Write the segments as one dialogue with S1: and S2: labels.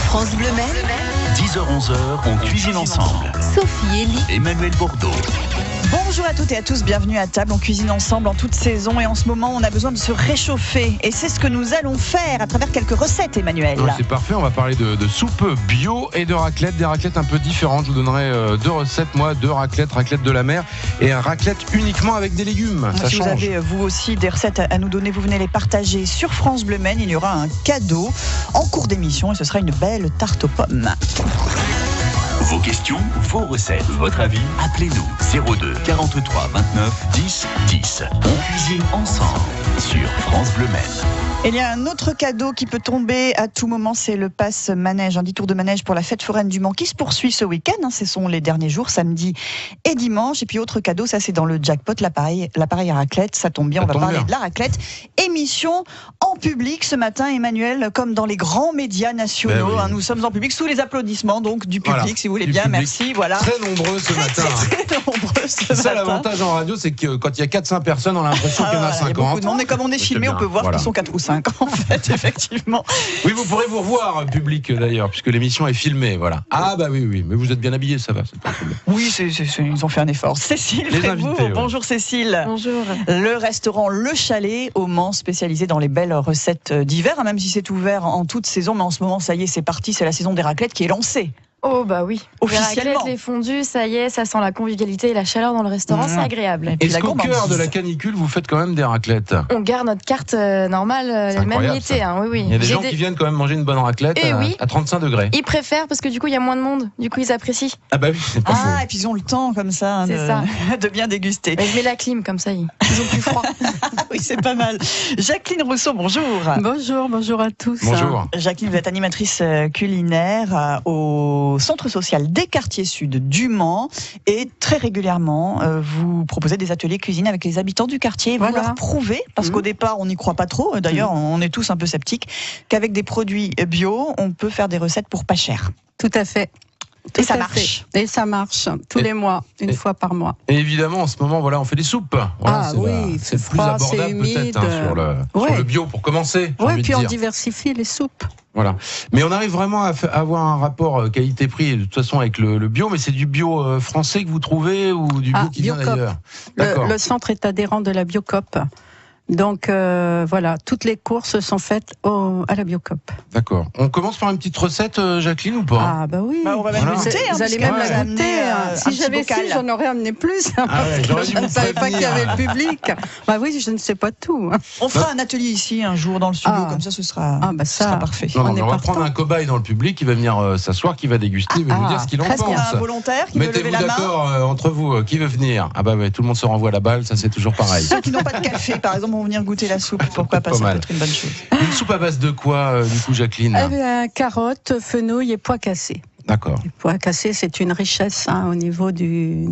S1: France Bleu Maine.
S2: 10h-11h, on cuisine ensemble.
S1: Sophie, Elie,
S2: Emmanuel Bourdeau.
S3: Bonjour à toutes et à tous, bienvenue à table. On cuisine ensemble en toute saison et en ce moment on a besoin de se réchauffer. Et c'est ce que nous allons faire à travers quelques recettes, Emmanuel.
S4: Ouais, c'est parfait, on va parler de soupe bio et de raclette, des raclettes un peu différentes. Je vous donnerai deux recettes, moi, deux raclette de la mer et un raclette uniquement avec des légumes. Ça
S3: si
S4: change.
S3: vous avez vous aussi des recettes à nous donner, vous venez les partager sur France Bleu Maine. Il y aura un cadeau en cours d'émission et ce sera une belle tarte aux pommes.
S2: Vos questions, vos recettes, votre avis, appelez-nous 02 43 29 10 10. On cuisine ensemble sur France Bleu Maine.
S3: Il y a un autre cadeau qui peut tomber à tout moment, c'est le pass manège, un 10 tours de manège pour la fête foraine du Mans qui se poursuit ce week-end. Ce sont les derniers jours, samedi et dimanche. Et puis autre cadeau, ça c'est dans le jackpot, l'appareil à raclette. Ça tombe bien, on va parler de la raclette. Émission en public ce matin, Emmanuel, comme dans les grands médias nationaux.
S4: Oui.
S3: Nous sommes en public sous les applaudissements donc du public, si vous voulez bien.
S4: Public.
S3: Merci. Voilà.
S4: Très nombreux ce matin.
S3: Très nombreux ce
S4: C'est ça
S3: matin.
S4: l'avantage en radio, c'est que quand il y a 4-5 personnes, on a l'impression qu'il y en a 50.
S3: Et comme on est filmé, on peut voir qu'ils sont 4 ou 5 en fait, effectivement.
S4: Oui, vous pourrez vous revoir, public d'ailleurs, puisque l'émission est filmée, voilà. Ah bah oui, mais vous êtes bien habillés, ça va, c'est pas cool.
S3: Oui, ils ont fait un effort. Cécile
S4: Les
S3: Frébourg,
S4: invités, ouais.
S3: Bonjour Cécile.
S5: Bonjour.
S3: Le restaurant Le Chalet au Mans, spécialisé dans les belles recettes d'hiver, même si c'est ouvert en toute saison, mais en ce moment, ça y est, c'est parti, c'est la saison des raclettes qui est lancée.
S5: Oh bah oui.
S3: Officiellement.
S5: Les raclettes, les fondus, ça y est, ça sent la convivialité et la chaleur dans le restaurant, c'est agréable.
S3: puis
S4: Est-ce
S3: la
S4: qu'au cœur
S3: gourmandise.
S4: de la canicule, vous faites quand même des raclettes?
S5: On garde notre carte normale, même
S4: incroyable,
S5: l'été.
S4: ça.
S5: Oui.
S4: Il y a des gens qui viennent quand même manger une bonne raclette
S5: Eh oui.
S4: à 35 degrés.
S5: Ils préfèrent parce que du coup, il y a moins de monde. Du coup, ils apprécient.
S4: Ah bah oui, c'est pas faux.
S3: Ah, et puis ils ont le temps comme ça,
S5: C'est ça.
S3: de bien déguster.
S5: Mais je mets la clim comme ça, ils ont plus froid.
S3: Ah oui, c'est pas mal. Jacqueline Rousseau, bonjour.
S6: Bonjour à tous.
S4: Bonjour.
S3: Jacqueline, vous êtes animatrice culinaire au Centre social des quartiers sud du Mans et très régulièrement vous proposez des ateliers cuisine avec les habitants du quartier. Vous
S6: Voilà.
S3: leur prouvez, parce qu'au départ on n'y croit pas trop, d'ailleurs on est tous un peu sceptiques, qu'avec des produits bio on peut faire des recettes pour pas cher.
S6: Tout à fait.
S3: Et ça
S6: Tout à
S3: marche.
S6: fait. Et ça marche tous les mois, une fois par mois.
S4: Et évidemment, en ce moment, voilà, on fait des soupes. Voilà,
S6: Ah
S4: c'est
S6: oui,
S4: c'est le plus
S6: froid,
S4: abordable
S6: c'est humide.
S4: peut-être sur le bio pour commencer. j'ai
S6: Ouais,
S4: envie de
S6: puis on
S4: dire.
S6: diversifie les soupes.
S4: Voilà. Mais on arrive vraiment à avoir un rapport qualité-prix de toute façon avec le bio, mais c'est du bio français que vous trouvez ou du bio qui vient
S6: Biocop.
S4: d'ailleurs? D'accord.
S6: Le centre est adhérent de la Biocop. Donc voilà, toutes les courses sont faites à la Biocop.
S4: D'accord. On commence par une petite recette, Jacqueline, ou pas?
S6: Ah bah oui.
S3: Bah, on va même
S4: Voilà.
S3: goûter.
S6: Vous allez même la goûter.
S3: un
S6: Si
S3: petit
S6: j'avais
S3: bocal.
S6: su, j'en aurais amené plus.
S4: Ah ouais, j'aurais dû
S6: Je ne
S4: vous
S6: savais pas qu'il y avait
S4: prévenir.
S6: le public. Bah oui, je ne sais pas tout.
S3: On fera un atelier ici un jour dans le studio,
S6: Ah.
S3: comme ça ce sera
S6: ça.
S3: parfait.
S4: Non,
S6: On
S4: mais
S6: est
S4: on va
S6: partant.
S4: prendre un cobaye dans le public qui va venir s'asseoir, qui va déguster, il va nous dire ce qu'il en
S6: très
S3: Il y a
S4: pense.
S3: un volontaire qui veut lever
S4: Mettez-vous
S3: la main.
S4: d'accord entre vous, qui veut venir? Ah bah ouais, tout le monde se renvoie la balle, ça c'est toujours pareil.
S3: Ceux qui n'ont pas de café, par exemple, vont venir goûter la soupe. Pourquoi pas,
S4: Pas
S3: ça
S4: mal.
S3: peut être une bonne chose.
S4: Une soupe à base de quoi, du coup, Jacqueline?
S6: Eh bien, carottes, fenouil et pois cassés.
S4: D'accord.
S6: Les pois cassés, c'est une richesse au niveau du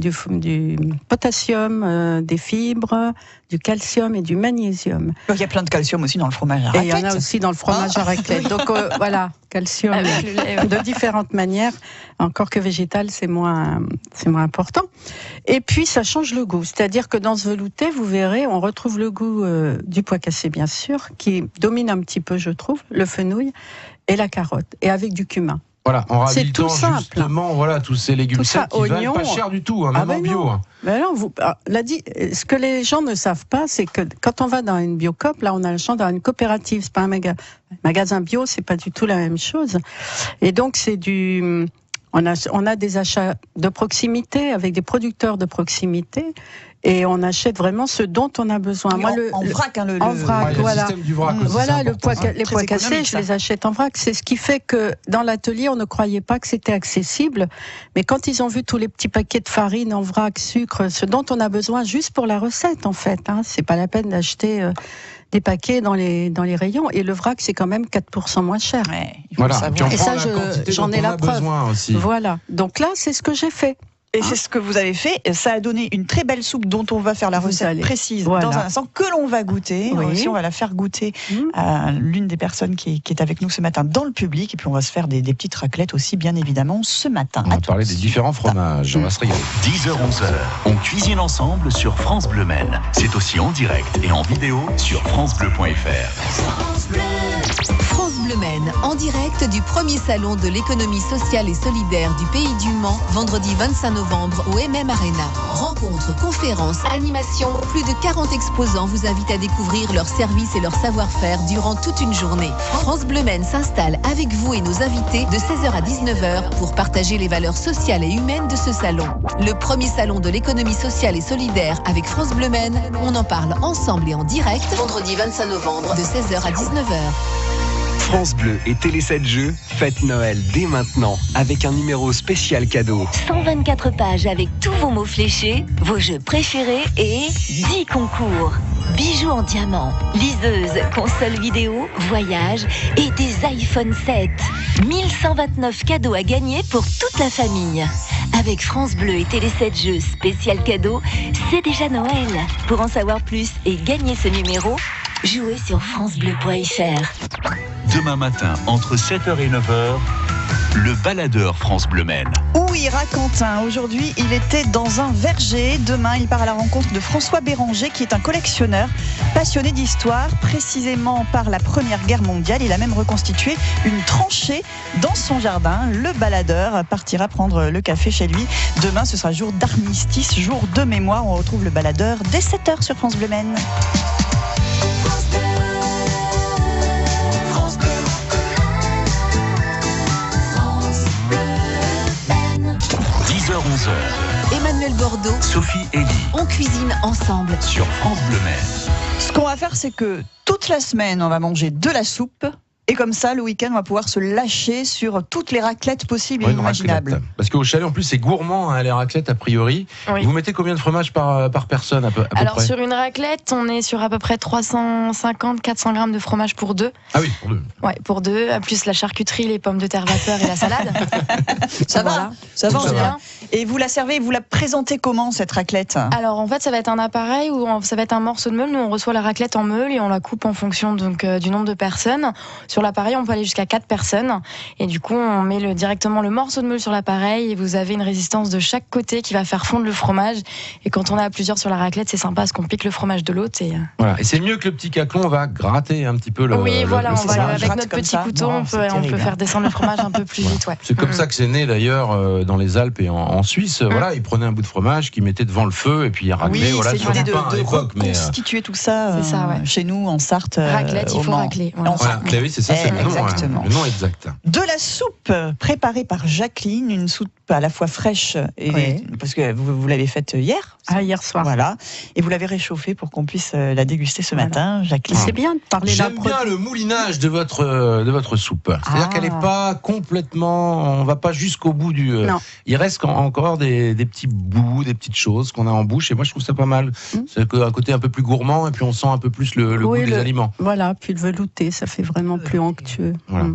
S6: potassium, des fibres, du calcium et du magnésium.
S3: Il y a plein de calcium aussi dans le fromage à
S6: Et il y en
S3: raclette.
S6: a aussi dans le fromage à raclette. Donc voilà, calcium
S5: Avec le lait, ouais.
S6: de différentes manières. Encore que végétal, c'est moins important. Et puis ça change le goût. C'est-à-dire que dans ce velouté, vous verrez, on retrouve le goût du pois cassé, bien sûr, qui domine un petit peu, je trouve, le fenouil et la carotte, et avec du cumin.
S4: Voilà, en
S6: C'est
S4: réhabilitant
S6: tout simple.
S4: justement voilà, tous ces légumes
S6: Tout ça,
S4: secs qui valent
S6: oignons.
S4: pas cher du tout, même
S6: Ah
S4: en
S6: ben
S4: bio.
S6: non. Mais non, ce que les gens ne savent pas, c'est que quand on va dans une Biocop, là, on a la chance d'avoir une coopérative. C'est pas un magasin bio, c'est pas du tout la même chose. Et donc, on a des achats de proximité avec des producteurs de proximité. Et on achète vraiment ce dont on a besoin.
S3: Oui, en vrac, hein,
S6: en vrac,
S4: Ouais, il y a
S6: voilà.
S4: le système du vrac aussi,
S6: Voilà,
S4: c'est
S6: les
S4: important, ça.
S6: pois cassés,
S3: économique,
S6: je
S3: ça.
S6: les achète en vrac. C'est ce qui fait que dans l'atelier, on ne croyait pas que c'était accessible. Mais quand ils ont vu tous les petits paquets de farine en vrac, sucre, ce dont on a besoin juste pour la recette, en fait, c'est pas la peine d'acheter des paquets dans les rayons. Et le vrac, c'est quand même 4% moins cher.
S3: Ouais, il faut
S4: Voilà,
S3: le
S4: puis on
S3: savoir.
S6: Et
S4: prend
S6: ça,
S4: la quantité
S6: j'en
S4: dont
S6: ai
S4: on
S6: la
S4: a
S6: preuve.
S4: besoin aussi.
S6: Voilà. Donc là, c'est ce que j'ai fait.
S3: Et c'est ce que vous avez fait. Ça a donné une très belle soupe dont on va faire la
S6: Vous
S3: recette
S6: allez.
S3: précise
S6: Voilà.
S3: dans un instant, que l'on va goûter.
S6: Oui.
S3: Aussi, on va la faire goûter
S6: Mmh.
S3: à l'une des personnes qui est avec nous ce matin dans le public. Et puis on va se faire des petites raclettes aussi, bien évidemment, ce matin.
S4: On va
S3: À
S4: parler
S3: tous.
S4: des différents fromages, on va se régaler.
S2: 10h-11h, on cuisine ensemble sur France Bleu Maine. C'est aussi en direct et en vidéo sur francebleu.fr.
S1: France Bleu Bleu Maine, en direct du premier salon de l'économie sociale et solidaire du Pays du Mans, vendredi 25 novembre au MM Arena. Rencontres, conférences, animations, plus de 40 exposants vous invitent à découvrir leurs services et leur savoir-faire durant toute une journée. France Bleu Maine s'installe avec vous et nos invités de 16h à 19h pour partager les valeurs sociales et humaines de ce salon. Le premier salon de l'économie sociale et solidaire avec France Bleu Maine, on en parle ensemble et en direct, vendredi 25 novembre de 16h à 19h.
S7: France Bleu et Télé 7 Jeux fêtent Noël dès maintenant avec un numéro spécial cadeau.
S8: 124 pages avec tous vos mots fléchés, vos jeux préférés et 10 concours. Bijoux en diamant, liseuse, console vidéo, voyage et des iPhone 7. 1129 cadeaux à gagner pour toute la famille. Avec France Bleu et Télé 7 Jeux spécial cadeau, c'est déjà Noël. Pour en savoir plus et gagner ce numéro, jouez sur francebleu.fr.
S2: Demain matin, entre 7h et 9h, le baladeur France Bleu Maine.
S3: Où ira Quentin ? Aujourd'hui, il était dans un verger. Demain, il part à la rencontre de François Béranger, qui est un collectionneur passionné d'histoire, précisément par la Première Guerre mondiale. Il a même reconstitué une tranchée dans son jardin. Le baladeur partira prendre le café chez lui. Demain, ce sera jour d'armistice, jour de mémoire. On retrouve le baladeur dès 7h sur France Bleu Maine.
S2: 10h-11h.
S1: Emmanuel Bordeaux,
S2: Sophie Elie.
S1: on cuisine ensemble.
S2: Sur France Bleu Maine.
S3: Ce qu'on va faire, c'est que toute la semaine, on va manger de la soupe. Et comme ça, le week-end, on va pouvoir se lâcher sur toutes les raclettes possibles et imaginables.
S4: Raclette. Parce qu'au chalet, en plus, c'est gourmand, hein, les raclettes, a priori.
S5: Oui.
S4: Vous mettez combien de fromage par personne, à peu
S5: Alors,
S4: près
S5: sur une raclette, on est sur à peu près 350-400 grammes de fromage pour deux.
S4: Ah oui, pour deux.
S5: Ouais, pour deux, plus la charcuterie, les pommes de terre vapeur et la salade.
S3: Ça va,
S5: Voilà.
S3: ça va,
S4: Ça
S3: on
S4: va.
S3: bien. Et vous la servez, vous la présentez comment, cette raclette ?
S5: Alors, en fait, ça va être un appareil où ça va être un morceau de meule. Nous, on reçoit la raclette en meule et on la coupe en fonction donc, du nombre de personnes. Sur l'appareil, on peut aller jusqu'à 4 personnes. Et du coup, on met directement le morceau de meule sur l'appareil et vous avez une résistance de chaque côté qui va faire fondre le fromage. Et quand on est à plusieurs sur la raclette, c'est sympa parce qu'on pique le fromage de l'autre. Et...
S4: Voilà. Et c'est mieux que le petit caclon, on va gratter un petit peu le.
S5: Oui, voilà,
S4: le
S5: on va,
S4: fromage.
S5: avec
S3: Gratte
S5: notre
S3: comme
S5: petit
S3: ça.
S5: couteau,
S3: Non,
S5: on
S3: c'est
S5: peut
S3: terrible.
S5: faire descendre le fromage un peu plus
S4: Voilà.
S5: vite. Ouais.
S4: C'est comme ça que c'est né d'ailleurs dans les Alpes et en Suisse. Voilà, ils prenaient un bout de fromage qu'ils mettaient devant le feu et puis ils raclaient.
S3: Oui,
S4: Voilà,
S3: c'est
S4: sur
S3: l'idée
S4: du
S3: de
S4: pain à l'époque. Mais
S3: reconstituer tout ça,
S5: C'est ça, ouais.
S3: chez nous, en Sarthe.
S5: Raclette, il
S3: au
S5: faut
S3: Mans.
S5: racler. Voilà.
S3: En
S4: voilà,
S3: Sarthe.
S4: oui, c'est ça, c'est le nom,
S3: Exactement.
S4: le nom exact.
S3: De la soupe préparée par Jacqueline, une soupe à la fois fraîche et
S6: Oui.
S3: parce que vous l'avez faite hier.
S6: Ah, hier soir.
S3: Voilà, et vous l'avez réchauffée pour qu'on puisse la déguster ce
S6: Voilà.
S3: matin, Jacqueline.
S6: C'est bien de parler d'un
S4: J'aime bien le moulinage de votre soupe. C'est-à-dire
S6: Ah.
S4: qu'elle n'est pas complètement. On va pas jusqu'au bout du.
S6: Non.
S4: Il reste encore des petits bouts, des petites choses qu'on a en bouche. Et moi, je trouve ça pas mal. C'est un côté un peu plus gourmand et puis on sent un peu plus le
S6: Oui,
S4: goût des aliments.
S6: Voilà, puis le velouté, ça fait vraiment plus onctueux.
S4: Voilà.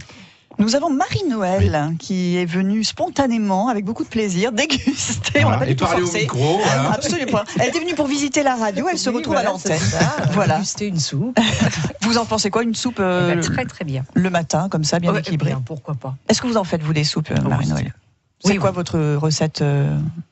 S3: Nous avons Marie-Noël qui est venue spontanément, avec beaucoup de plaisir, déguster. On l'a pas
S4: Et
S3: du tout
S4: parler au
S3: forcé.
S4: micro. Voilà.
S3: Absolument pas. Elle était venue pour visiter la radio, elle se retrouve à l'antenne. Voilà.
S9: Déguster une soupe.
S3: Vous en pensez quoi, une soupe
S9: Très très bien.
S3: le matin, comme ça, bien
S9: Ouais,
S3: équilibrée?
S9: bien, pourquoi pas.
S3: Est-ce que vous en faites, vous, des soupes, Marie-Noël? C'est
S9: Oui,
S3: quoi
S9: oui.
S3: votre recette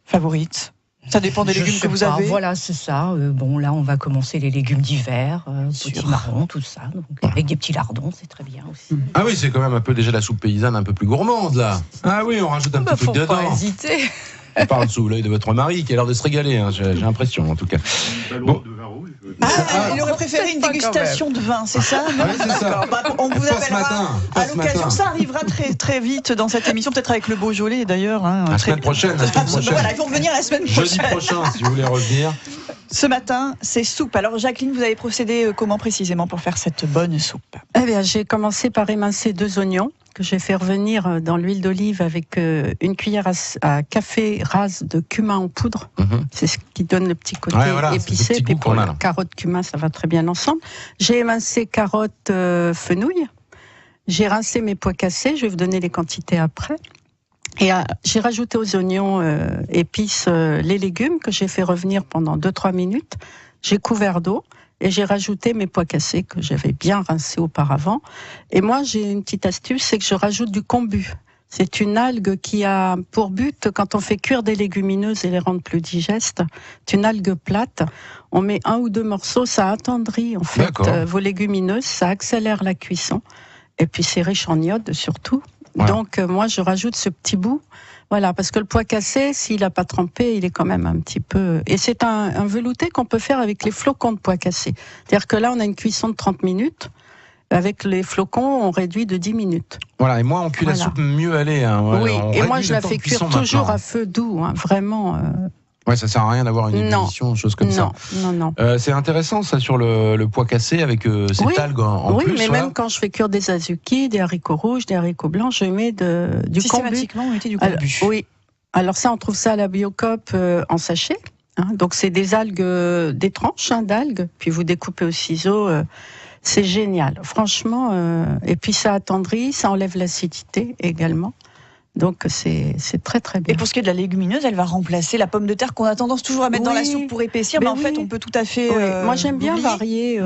S3: favorite? Ça dépend des
S9: Je
S3: légumes
S9: sais
S3: que vous
S9: pas,
S3: avez.
S9: Voilà, c'est ça. Bon, là, on va commencer les légumes d'hiver,
S3: sûr.
S9: petits marrons, tout ça. Donc, avec des petits lardons, c'est très bien aussi.
S4: Ah oui, c'est quand même un peu déjà la soupe paysanne un peu plus gourmande là. Ah oui, on rajoute un petit
S9: Faut
S4: truc
S9: pas
S4: dedans.
S9: hésiter.
S4: On parle sous l'œil de votre mari qui a l'air de se régaler, hein, j'ai l'impression en tout cas. Bon.
S3: Ah, il aurait préféré une
S9: pas
S3: dégustation de vin, c'est ça? Non,
S4: Oui, c'est ça.
S3: d'accord. Bah, on vous
S4: Pas ce
S3: appellera
S4: matin,
S3: à
S4: pas ce
S3: l'occasion.
S4: matin.
S3: Ça arrivera très très vite dans cette émission, peut-être avec le Beaujolais d'ailleurs. Hein,
S4: La
S3: très
S4: semaine prochaine, la semaine
S3: Absolument.
S4: prochaine.
S3: Voilà, ils vont revenir la semaine
S4: Jeudi
S3: prochaine.
S4: prochain, si vous voulez revenir.
S3: Ce matin, c'est soupe. Alors Jacqueline, vous avez procédé comment précisément pour faire cette bonne soupe?
S6: Eh bien, j'ai commencé par émincer 2 oignons que j'ai fait revenir dans l'huile d'olive avec une cuillère à café rase de cumin en poudre. C'est ce qui donne le petit côté
S4: Ouais, voilà, c'est
S6: épicé.
S4: ce petit
S6: Puis
S4: goût
S6: pour
S4: qu'on a,
S6: la
S4: là.
S6: carotte cumin, ça va très bien ensemble. J'ai émincé carottes fenouil. J'ai rincé mes pois cassés. Je vais vous donner les quantités après. Et j'ai rajouté aux oignons épices les légumes que j'ai fait revenir pendant 2-3 minutes. J'ai couvert d'eau et j'ai rajouté mes pois cassés que j'avais bien rincés auparavant. Et moi, j'ai une petite astuce, c'est que je rajoute du kombu. C'est une algue qui a pour but, quand on fait cuire des légumineuses et les rendre plus digestes, c'est une algue plate. On met 1 ou 2 morceaux, ça attendrit en fait
S4: D'accord.
S6: vos légumineuses, ça accélère la cuisson. Et puis c'est riche en iode surtout.
S4: Voilà.
S6: Donc moi je rajoute ce petit bout. Voilà, parce que le pois cassé, s'il n'a pas trempé, il est quand même un petit peu... Et c'est un velouté qu'on peut faire avec les flocons de pois cassé. C'est-à-dire que là, on a une cuisson de 30 minutes. Avec les flocons, on réduit de 10 minutes.
S4: Voilà, et moi, on cuit la soupe mieux elle est. Hein.
S6: Oui,
S4: on
S6: et moi,
S4: réduit
S6: je
S4: le
S6: la
S4: temps
S6: fais
S4: de cuisson
S6: cuire toujours
S4: maintenant.
S6: à feu doux, hein, vraiment.
S4: Ouais, ça sert à rien d'avoir une ébullition, chose comme ça.
S6: Non.
S4: C'est intéressant ça sur le pois cassé avec cette algue en plus.
S6: Oui, mais
S4: voilà.
S6: même quand je fais cuire des azuki, des haricots rouges, des haricots blancs, je mets du kombu.
S3: Systématiquement, vous mettez du kombu.
S6: Alors, oui. Alors ça, on trouve ça à la Biocop en sachet. Hein. Donc c'est des algues, des tranches d'algues, puis vous découpez au ciseau. C'est génial, franchement. Et puis ça attendrit, ça enlève l'acidité également. Donc c'est très très bien.
S3: Et pour ce qui est de la légumineuse, elle va remplacer la pomme de terre qu'on a tendance toujours à mettre dans la soupe pour épaissir, mais en fait on peut tout à fait...
S6: Moi j'aime bien varier,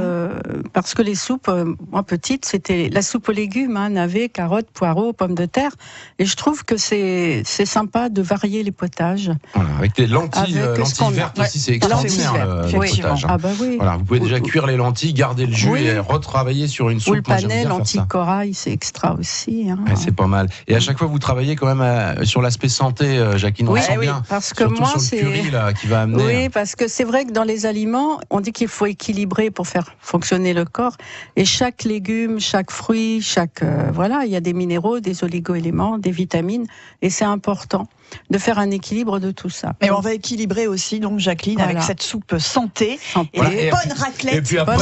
S6: parce que les soupes, moi petite, c'était la soupe aux légumes, hein, navets, carottes, poireaux, pommes de terre, et je trouve que c'est sympa de varier les potages.
S4: Voilà, avec des lentilles vertes aussi, c'est extraordinaire le potage.
S6: Ah bah oui.
S4: Voilà, vous pouvez déjà cuire les lentilles, garder le jus et retravailler sur une soupe.
S6: Ou le panais, lentilles corail, c'est extra aussi. Hein.
S4: Ouais, c'est pas mal. Et à chaque fois vous travaillez quand même sur l'aspect santé, Jacqueline, on sent bien.
S6: Parce que
S4: surtout
S6: moi,
S4: sur le curry là, qui va amener.
S6: Oui, parce que c'est vrai que dans les aliments, on dit qu'il faut équilibrer pour faire fonctionner le corps. Et chaque légume, chaque fruit, il y a des minéraux, des oligo-éléments, des vitamines, et c'est important de faire un équilibre de tout ça.
S3: Et on va équilibrer aussi, donc Jacqueline, avec cette soupe santé et bonne raclette.
S4: Et puis après,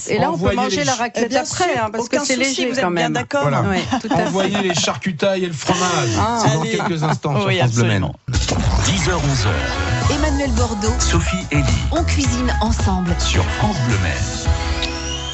S6: Et là, on peut manger la raclette après, hein, parce que c'est léger quand même.
S3: Bien d'accord.
S4: Voilà.
S6: Ouais,
S4: envoyez les charcutailles et le fromage. C'est dans quelques instants sur France Bleu Maine.
S2: 10h-11h.
S1: Emmanuel Bordeaux,
S2: Sophie Elie
S1: on cuisine ensemble.
S2: sur France Bleu Maine.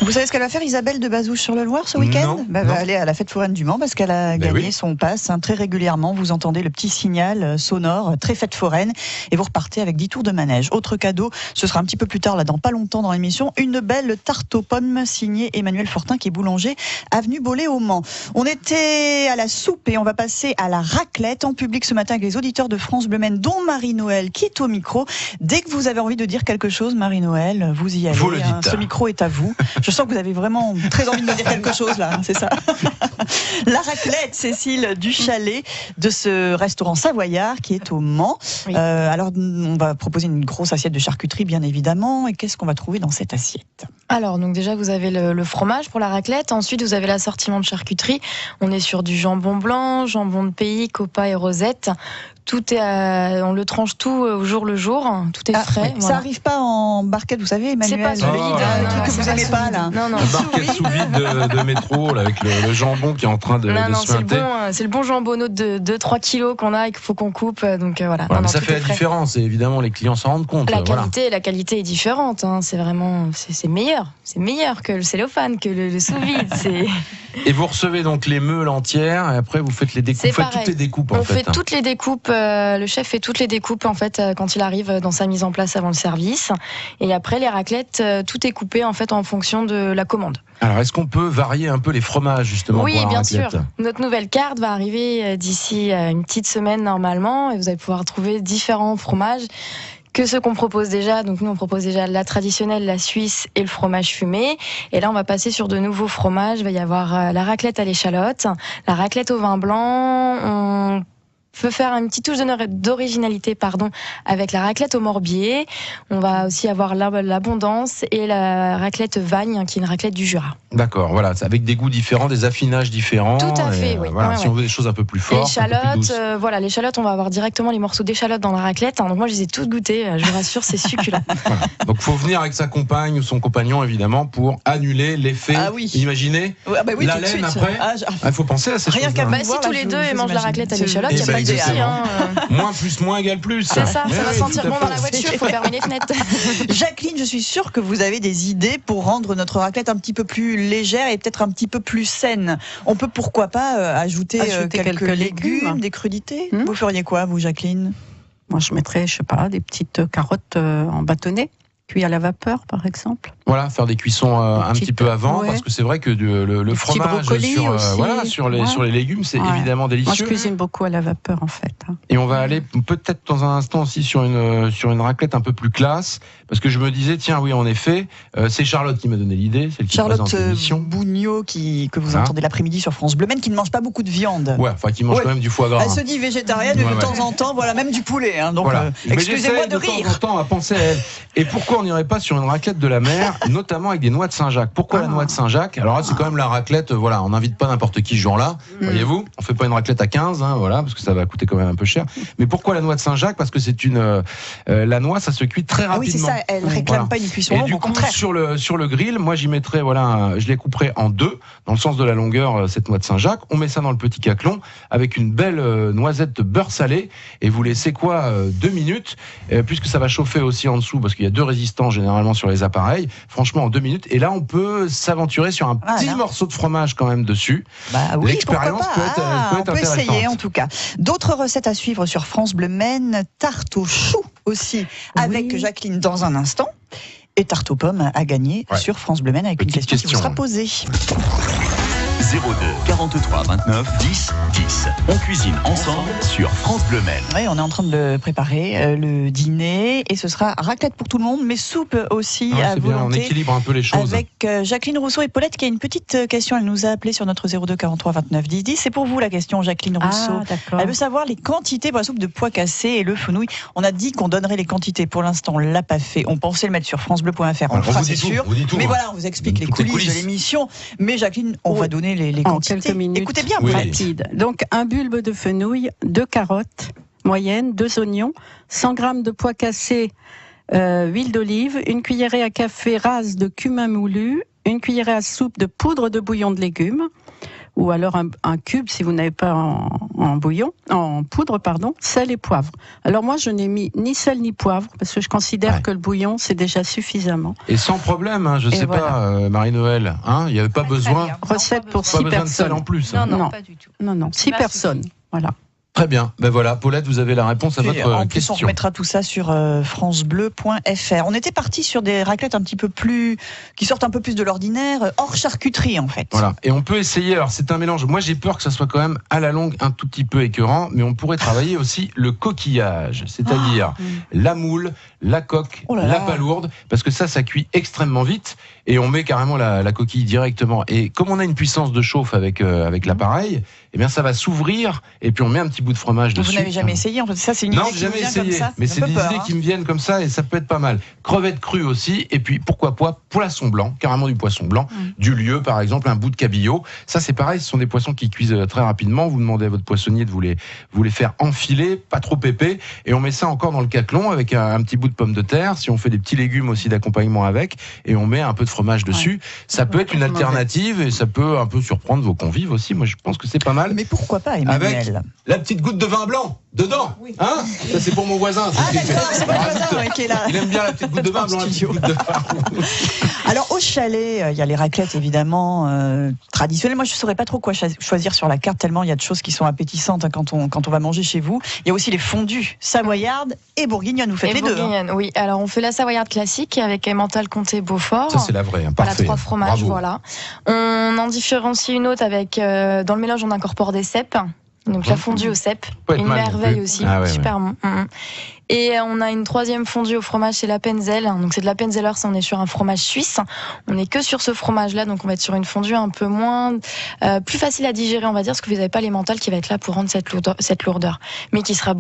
S3: Vous savez ce qu'elle va faire, Isabelle de Bazouges sur le Loir, ce week-end?
S4: Non,
S3: Elle va aller à la fête foraine du Mans parce qu'elle a gagné son pass. Hein, très régulièrement, vous entendez le petit signal sonore, très fête foraine, et vous repartez avec 10 tours de manège. Autre cadeau, ce sera un petit peu plus tard, là, dans pas longtemps dans l'émission, une belle tarte aux pommes signée Emmanuel Fortin, qui est boulanger, avenue Bollé au Mans. On était à la soupe et on va passer à la raclette en public ce matin avec les auditeurs de France Bleu Maine, dont Marie-Noël, qui est au micro. Dès que vous avez envie de dire quelque chose, Marie-Noël, vous y allez.
S4: Vous le dites.
S3: Hein, ce micro est à vous. Je sens que vous avez vraiment très envie de me dire quelque chose là, hein, c'est ça. La raclette, Cécile du Chalet, de ce restaurant savoyard qui est au Mans.
S5: Oui.
S3: Alors, on va proposer une grosse assiette de charcuterie, bien évidemment. Et qu'est-ce qu'on va trouver dans cette assiette?
S5: Alors, donc déjà, vous avez le fromage pour la raclette. Ensuite, vous avez l'assortiment de charcuterie. On est sur du jambon blanc, jambon de pays, copa et rosette. Tout est, on le tranche tout au jour le jour. Tout est frais.
S3: Ça arrive pas en barquette, vous savez, Emmanuel.
S5: C'est pas sous vide.
S3: Le truc que vous aimez pas, là.
S5: Non.
S4: Une barquette sous vide de métro là, avec le jambon qui est en train de se suinter.
S5: C'est le bon jambonneau de 2-3 kilos qu'on a et qu'il faut qu'on coupe. Donc voilà.
S4: Mais ça fait la différence et évidemment les clients s'en rendent compte.
S5: La qualité est différente. Hein. C'est vraiment, c'est meilleur. C'est meilleur que le cellophane, que le sous vide.
S4: Et vous recevez donc les meules entières et après vous faites les découpes. Vous faites toutes les découpes
S5: On fait toutes les découpes. Le chef fait toutes les découpes en fait quand il arrive dans sa mise en place avant le service. Et après les raclettes, tout est coupé en fait en fonction de la commande.
S4: Alors est-ce qu'on peut varier un peu les fromages justement?
S5: Oui,
S4: pour la
S5: bien
S4: raclette?
S5: sûr. Notre nouvelle carte va arriver d'ici une petite semaine normalement et vous allez pouvoir trouver différents fromages que ceux qu'on propose déjà. Donc nous on propose déjà la traditionnelle, la suisse et le fromage fumé. Et là on va passer sur de nouveaux fromages. Il va y avoir la raclette à l'échalote, la raclette au vin blanc. On peut faire une petite touche d'originalité avec la raclette au morbier. On va aussi avoir l'abondance et la raclette Vagne, qui est une raclette du Jura.
S4: D'accord, voilà, avec des goûts différents, des affinages différents.
S5: Tout à fait, oui.
S4: Voilà, si on veut des choses un peu plus fortes.
S5: L'échalote, on va avoir directement les morceaux d'échalote dans la raclette. Donc moi, je les ai toutes goûtées. Je vous rassure, c'est succulent.
S4: Voilà. Donc il faut venir avec sa compagne ou son compagnon, évidemment, pour annuler l'effet.
S3: Ah oui.
S4: Imaginez la laine après. Il faut penser à ces choses.
S5: Si tous les deux mangent la raclette à l'échalote, il n'y a pas de souci.
S4: Moins plus moins égale plus.
S5: C'est ça va sentir bon dans la voiture, il faut fermer les fenêtres.
S3: Jacqueline, je suis sûre que vous avez des idées pour rendre notre raclette un petit peu plus légère et peut-être un petit peu plus saine. On peut pourquoi pas ajouter quelques légumes, des crudités. Vous feriez quoi, vous, Jacqueline?
S6: Moi, je mettrais, des petites carottes en bâtonnet. Cuit à la vapeur, par exemple.
S4: Voilà, faire des cuissons un petit peu avant, parce que c'est vrai que le fromage sur les légumes, c'est évidemment délicieux.
S6: Moi, je cuisine beaucoup à la vapeur, en fait.
S4: Et on va aller peut-être dans un instant aussi sur une raclette un peu plus classe, parce que je me disais, tiens, oui, en effet, c'est Charlotte qui m'a donné l'idée, celle qui présente l'émission.
S3: Bougnot, que vous entendez l'après-midi sur France Bleu Maine, qui ne mange pas beaucoup de viande.
S4: Ouais, enfin, qui mange quand même du foie gras.
S3: Elle se dit végétarienne, mais de temps en temps, voilà, même du poulet. Hein, donc, excusez-moi de rire.
S4: De temps en temps à penser à elle. Et pourquoi on n'irait pas sur une raclette de la mer, notamment avec des noix de Saint-Jacques? Pourquoi la noix de Saint-Jacques? Alors là, c'est quand même la raclette, voilà, on n'invite pas n'importe qui ce jour-là, voyez-vous, on fait pas une raclette à 15, hein, voilà, parce que ça va coûter quand même un peu cher. Mais pourquoi la noix de Saint-Jacques? Parce que c'est la noix, ça se cuit très rapidement.
S3: Oui, c'est ça, elle réclame pas une cuisson longue,
S4: au contraire. Sur le grill, moi j'y mettrais, je les couperais en deux, dans le sens de la longueur, cette noix de Saint-Jacques. On met ça dans le petit caclon, avec une belle noisette de beurre salé, et vous laissez 2 minutes, puisque ça va chauffer aussi en dessous, parce qu'il y a 2 résistants généralement sur les appareils. Franchement, en 2 minutes. Et là, on peut s'aventurer sur un petit morceau de fromage quand même dessus.
S3: Oui,
S4: l'expérience peut être
S3: on peut
S4: intéressante.
S3: essayer en tout cas. D'autres recettes à suivre sur France Bleu Maine. Tarte aux choux aussi, avec Jacqueline dans un instant. Et tarte aux pommes à gagner sur France Bleu Maine avec une question qui vous sera posée.
S2: 02 43 29 10 10. On cuisine ensemble sur France Bleu Maine.
S3: Oui, on est en train de préparer le dîner et ce sera raclette pour tout le monde, mais soupe aussi à volonté.
S4: Bien, on équilibre un peu les choses.
S3: Avec Jacqueline Rousseau et Paulette qui a une petite question. Elle nous a appelé sur notre 02 43 29 10 10. C'est pour vous la question, Jacqueline Rousseau. Elle veut savoir les quantités pour la soupe de pois cassés et le fenouil. On a dit qu'on donnerait les quantités. Pour l'instant, on l'a pas fait. On pensait le mettre sur francebleu.fr. On le fera, c'est sûr. Mais voilà, on vous explique les coulisses de l'émission. Mais Jacqueline, on va donner les quantités.
S6: Quelques minutes.
S3: Écoutez bien,
S6: rapide. Donc, un bulbe de fenouil, 2 carottes moyennes, 2 oignons, 100 g de pois cassés, huile d'olive, une cuillerée à café rase de cumin moulu, une cuillerée à soupe de poudre de bouillon de légumes, ou alors un cube si vous n'avez pas en poudre, sel et poivre. Alors moi, je n'ai mis ni sel ni poivre, parce que je considère que le bouillon, c'est déjà suffisamment.
S4: Et sans problème, hein, pas, Marie-Noël, il n'y avait pas besoin.
S6: Recette pour 6 personnes.
S4: Pas besoin de sel en plus.
S5: Non, pas du tout.
S6: Non, 6 personnes, voilà.
S4: Très bien. Ben voilà, Paulette, vous avez la réponse à votre question.
S3: En plus, on remettra tout ça sur francebleu.fr. On était parti sur des raclettes un petit peu plus, qui sortent un peu plus de l'ordinaire, hors charcuterie en fait.
S4: Voilà. Et on peut essayer. Alors c'est un mélange. Moi, j'ai peur que ça soit quand même à la longue un tout petit peu écœurant, mais on pourrait travailler aussi le coquillage, c'est-à-dire la moule, la coque, la palourde, parce que ça cuit extrêmement vite. Et on met carrément la coquille directement. Et comme on a une puissance de chauffe avec l'appareil, eh bien ça va s'ouvrir. Et puis on met un petit bout de fromage dessus.
S3: Vous n'avez jamais essayé en fait? Ça, c'est une idée qui
S4: jamais essayé. Comme ça. Mais c'est des idées qui me viennent comme ça et ça peut être pas mal. Crevettes crues aussi. Et puis pourquoi pas poisson blanc, carrément du poisson blanc, du lieu par exemple, un bout de cabillaud. Ça c'est pareil. Ce sont des poissons qui cuisent très rapidement. Vous demandez à votre poissonnier de vous les faire enfiler, pas trop épais. Et on met ça encore dans le caclon avec un petit bout de pomme de terre. Si on fait des petits légumes aussi d'accompagnement avec, et on met un peu de fromage dessus, ça peut être une alternative et ça peut un peu surprendre vos convives aussi. Moi je pense que c'est pas mal.
S3: Mais pourquoi pas, Emmanuel?
S4: Avec la petite goutte de vin blanc dedans, hein? Ça c'est pour mon voisin.
S3: D'accord, c'est mon voisin qui est là.
S4: Il aime bien la petite goutte de vin blanc.
S3: Alors au chalet, il y a les raclettes évidemment traditionnelles. Moi je ne saurais pas trop quoi choisir sur la carte tellement il y a de choses qui sont appétissantes quand on va manger chez vous. Il y a aussi les fondues savoyardes et bourguignonnes. Vous faites les deux.
S5: Oui. Alors on fait la savoyarde classique avec emmental, comté, Beaufort.
S4: Ça c'est la vraie.
S5: Parfait. 3 fromages, voilà. On en différencie une autre avec dans le mélange on incorpore des cèpes. Donc la fondue au cèpe, une merveille aussi, super bon. Et on a une 3e fondue au fromage, c'est l'Appenzell. Donc c'est de l'Appenzeller, on est sur un fromage suisse. On n'est que sur ce fromage-là, donc on va être sur une fondue un peu moins, plus facile à digérer, on va dire, parce que vous n'avez pas l'emmental qui va être là pour rendre cette lourdeur, mais qui sera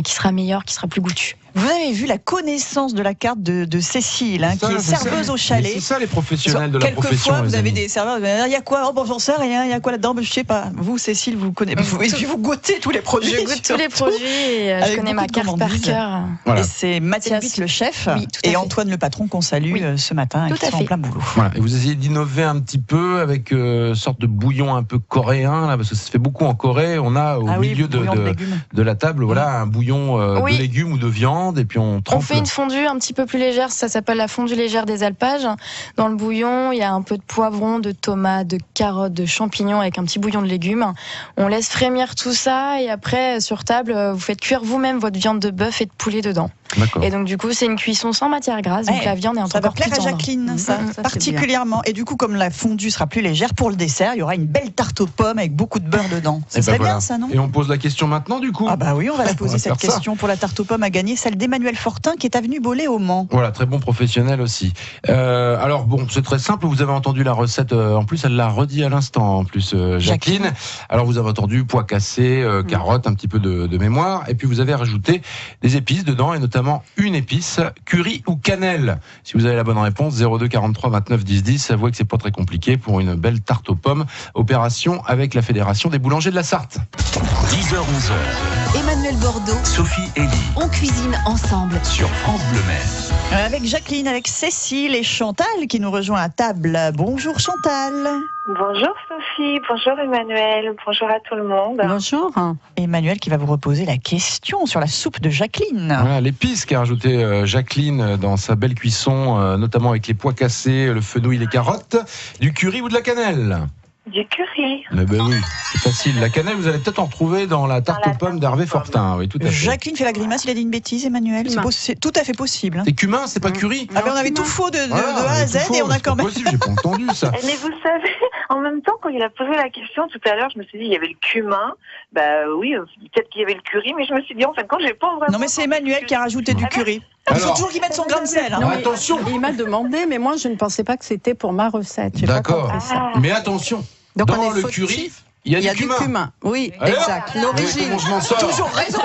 S5: qui sera meilleur, qui sera plus goûtu.
S3: Vous avez vu la connaissance de la carte de Cécile, qui est serveuse au chalet.
S4: C'est ça les professionnels de la profession.
S3: Quelquefois, vous avez des serveurs, il y a quoi? Oh bon, j'en sais rien, il y a quoi là-dedans? Je sais pas. Vous, Cécile, vous connaissez, vous goûtez tous les produits.
S5: Je goûte tous les produits et je connais ma carte par cœur.
S3: Voilà. Et c'est Mathias le chef et Antoine le patron qu'on salue ce matin et qui sont en plein boulot.
S4: Voilà. Et vous essayez d'innover un petit peu avec une sorte de bouillon un peu coréen, là, parce que ça se fait beaucoup en Corée. On a au milieu de la table un bouillon de légumes ou de viande et puis on trempe.
S5: On fait une fondue un petit peu plus légère, ça s'appelle la fondue légère des alpages. Dans le bouillon, il y a un peu de poivron, de tomates, de carottes, de champignons avec un petit bouillon de légumes. On laisse frémir tout ça et après sur table, vous faites cuire vous-même votre viande de bœuf et de poulet dedans.
S4: D'accord.
S5: Et donc du coup, c'est une cuisson sans matière grasse, donc la viande est
S3: ça va
S5: encore
S3: plaire
S5: plus
S3: à
S5: tendre.
S3: Jacqueline, ça, particulièrement. Et du coup, comme la fondue sera plus légère, pour le dessert, il y aura une belle tarte aux pommes avec beaucoup de beurre dedans. Ça serait bien, ça, non?
S4: Et on pose la question maintenant, du coup.
S3: Ah bah oui, on va la poser cette question pour la tarte aux pommes à gagner, celle d'Emmanuel Fortin qui est avenue Bollé au Mans.
S4: Voilà, très bon professionnel aussi. Alors bon, c'est très simple, vous avez entendu la recette, en plus elle l'a redit à l'instant, en plus Jacqueline. Alors vous avez entendu pois cassés, carottes, un petit peu de mémoire, et puis vous avez rajouté des épices dedans, et notamment une épice, curry ou cannelle. Si vous avez la bonne réponse, 02 43 29 10 10, avouez que c'est pas très compliqué pour une belle tarte aux pommes. Opération avec la Fédération des boulangers de la Sarthe.
S2: 10h, 11h.
S1: Emmanuel Bordeaux,
S2: Sophie Elie.
S1: on cuisine ensemble.
S2: Sur France Bleu Maine.
S3: Avec Jacqueline, avec Cécile et Chantal qui nous rejoint à table. Bonjour Chantal.
S10: Bonjour Sophie, bonjour Emmanuel, bonjour à tout le monde.
S6: Bonjour.
S3: Emmanuel qui va vous reposer la question sur la soupe de Jacqueline.
S4: Voilà, l'épice qu'a rajouté Jacqueline dans sa belle cuisson, notamment avec les pois cassés, le fenouil, les carottes, du curry ou de la cannelle.
S10: Du curry.
S4: Mais ben oui, c'est facile. La cannelle, vous allez peut-être en retrouver dans la tarte aux pommes d'Hervé Fortin. Oui, tout à fait.
S3: Jacqueline fait la grimace, il a dit une bêtise, Emmanuel. C'est tout à fait possible.
S4: C'est cumin, c'est pas curry.
S3: Ah ben on avait tout faux de A à Z et on a quand même.
S4: C'est possible, j'ai pas entendu ça.
S10: Mais vous savez, en même temps, quand il a posé la question tout à l'heure, je me suis dit, il y avait le cumin. Bah oui, peut-être qu'il y avait le curry, mais je me suis dit, en fin de compte, j'ai pas vraiment.
S3: Non, mais c'est Emmanuel qui a rajouté du curry. Il faut toujours qu'il mette son grain de sel.
S6: Non,
S4: attention.
S6: Il m'a demandé, mais moi je ne pensais pas que c'était pour ma recette. J'ai
S4: D'accord.
S6: pas compris ça.
S4: Mais attention,
S6: Donc
S4: dans
S6: on est
S4: le
S6: fautif.
S4: curry, il y a du cumin.
S6: Oui,
S4: Alors,
S6: exact. L'origine.
S4: comment je m'en sors?
S3: Toujours raison.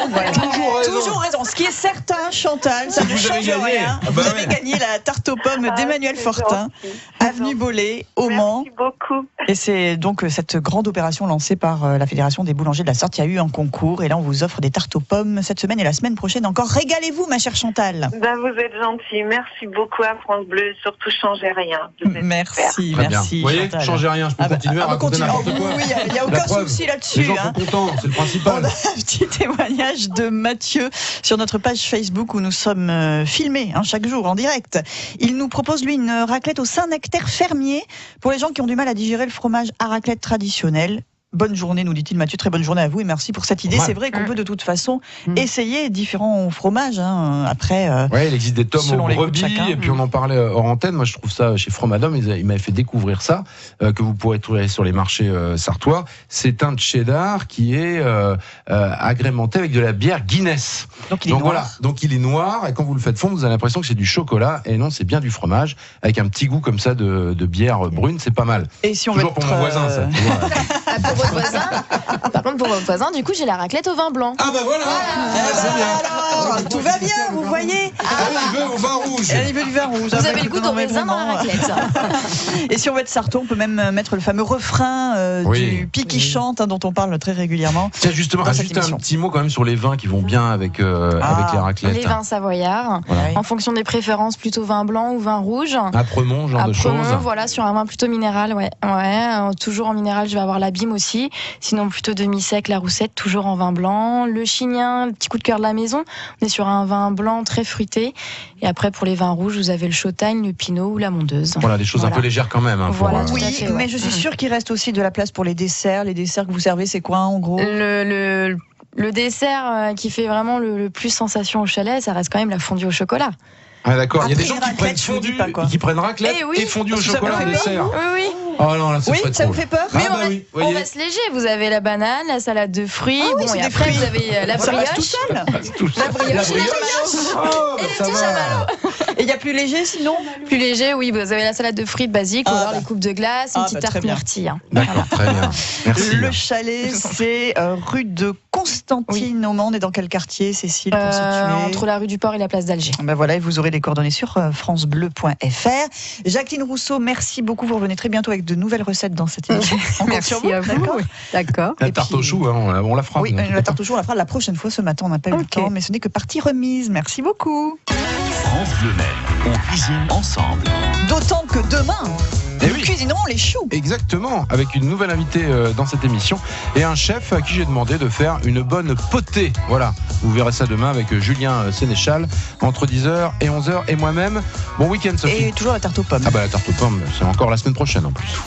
S3: Toujours raison. Ce qui est certain, Chantal, ça
S4: Si
S3: ne
S4: vous avez
S3: change
S4: gagné.
S3: rien.
S4: Bah
S3: Vous
S4: ouais.
S3: avez gagné la tarte aux pommes d'Emmanuel
S10: c'est
S3: Fortin,
S10: gentil.
S3: avenue Bollé, au Mans.
S10: Merci beaucoup.
S3: Et c'est donc cette grande opération lancée par la Fédération des boulangers de la Sarthe. Il y a eu un concours et là on vous offre des tartes aux pommes cette semaine et la semaine prochaine encore. Régalez-vous, ma chère Chantal.
S10: Ben, vous êtes gentil. Merci beaucoup à France Bleu. Surtout, changez rien. Vous êtes super.
S3: Merci,
S4: Très bien.
S3: merci.
S4: Vous voyez,
S3: Chantal.
S4: changez rien, je peux continuer à raconter
S3: continue.
S4: n'importe quoi.
S3: Oui, il n'y a
S4: La
S3: aucun
S4: preuve,
S3: souci
S4: les
S3: là-dessus.
S4: gens
S3: hein.
S4: sont contents, c'est le
S3: On
S4: principal.
S3: a un petit témoignage de Mathieu sur notre page Facebook où nous sommes filmés chaque jour en direct. Il nous propose lui une raclette au Saint-Nectaire fermier pour les gens qui ont du mal à digérer le fromage à raclette traditionnel. Bonne journée, nous dit-il Mathieu, très bonne journée à vous et merci pour cette idée.
S4: Ouais.
S3: C'est vrai qu'on peut de toute façon essayer différents fromages. Après,
S4: Ouais, il existe des tomes
S3: selon
S4: aux
S3: les goûts de
S4: brebis,
S3: chacun.
S4: et puis on en parlait hors antenne. Moi, je trouve ça chez Fromadom, il m'avait fait découvrir ça, que vous pourrez trouver sur les marchés sartois. C'est un cheddar qui est agrémenté avec de la bière Guinness.
S3: donc il est noir.
S4: Voilà, donc il est noir, et quand vous le faites fondre, vous avez l'impression que c'est du chocolat, et non, c'est bien du fromage, avec un petit goût comme ça de bière brune, c'est pas mal.
S3: Et si on
S4: Toujours
S3: veut
S4: pour mon voisin, ça. tu vois.
S5: Pour votre voisin, par contre, pour votre voisin, du coup, j'ai la raclette au vin blanc.
S4: Ah bah voilà, c'est bien.
S3: Alors, tout va bien, vous voyez.
S4: Il veut au vin rouge.
S3: Et il veut du vin rouge.
S5: Vous avez le goût de raisin dans la raclette.
S3: Et si on veut être sarton, on peut même mettre le fameux refrain du Pi qui chante, dont on parle très régulièrement.
S4: Tiens, justement,
S3: dans cette
S4: juste un
S3: émission.
S4: petit mot quand même sur les vins qui vont bien avec les raclettes.
S5: Les vins savoyards,
S3: Voilà.
S5: en fonction des préférences, plutôt vin blanc ou vin rouge.
S4: Apremont, genre de
S5: Apremont,
S4: choses.
S5: voilà, sur un vin plutôt minéral, ouais. Toujours en minéral, je vais avoir l'abîme aussi. Sinon, plutôt demi-sec, la roussette, toujours en vin blanc. Le chignin, le petit coup de cœur de la maison. On est sur un vin blanc très fruité. Et après, pour les vins rouges, vous avez le Chautagne, le Pinot ou la Mondeuse.
S4: Voilà, des choses un peu légères quand même.
S5: Voilà,
S3: Oui,
S5: tout à fait, ouais.
S3: mais je suis sûre qu'il reste aussi de la place pour les desserts. Les desserts que vous servez, c'est quoi en gros?
S5: Le dessert qui fait vraiment le plus sensation au chalet, ça reste quand même la fondue au chocolat.
S4: Ah d'accord, il y a des
S3: Après,
S4: gens
S3: une
S4: qui prennent
S3: raclette, je vous dis
S4: fondue,
S3: pas, quoi.
S4: qui prennent raclette
S5: Eh oui,
S4: et fondue au
S3: parce que ça
S4: chocolat
S3: vous
S4: en
S3: fait
S4: dessert.
S5: Oui.
S4: Oh non, là, ça
S3: Oui,
S4: serait
S3: ça
S4: trop.
S3: vous fait peur?
S5: Mais
S4: Ah bah oui,
S5: on
S4: voyez.
S5: reste léger. Vous avez la banane, la salade de fruits,
S3: Ah oui, c'est
S5: et
S3: des
S5: après
S3: fruits.
S5: vous avez la
S3: Ça reste tout
S5: brioche.
S3: seul.
S4: Tout ça.
S5: La brioche,
S4: Oh,
S5: et les
S4: ça
S5: petits
S4: va.
S5: chamallows.
S3: Et il y a plus léger sinon?
S5: Plus léger, oui, vous avez la salade de fruits basique, ou
S3: Ah
S5: alors
S3: bah.
S5: les coupes de glace, une
S3: Ah
S5: petite
S3: bah, très
S5: tarte
S3: bien.
S5: myrtille.
S4: D'accord, très bien. Merci.
S3: Le chalet, c'est rue de Constantine au Mans. On est dans quel quartier, Cécile, pour situer
S5: Entre la rue du Port et la place d'Alger.
S3: Ben voilà, et vous aurez les coordonnées sur francebleu.fr. Jacqueline Rousseau, merci beaucoup. Vous revenez très bientôt avec de nouvelles recettes dans cette émission. On compte
S6: Merci
S3: sur vous,
S6: à vous.
S3: d'accord.
S6: D'accord.
S4: La
S3: Et
S4: tarte
S3: puis-
S4: au chou, on la fera.
S3: Oui,
S4: vous inquiétez
S3: la
S4: pas.
S3: tarte au chou, on la fera la prochaine fois. Ce matin, on n'a pas eu le
S6: Ok.
S3: temps, mais ce n'est que partie remise. Merci beaucoup.
S2: France Bleu Maine, on cuisine ensemble.
S3: D'autant que demain,
S4: Eh
S3: nous
S4: oui.
S3: cuisinerons les choux.
S4: Exactement, avec une nouvelle invitée dans cette émission et un chef à qui j'ai demandé de faire une bonne potée. Voilà, vous verrez ça demain avec Julien Sénéchal entre 10h et 11h et moi-même. Bon week-end Sophie.
S3: Et toujours la tarte aux pommes.
S4: Ah bah la tarte aux pommes, c'est encore la semaine prochaine en plus.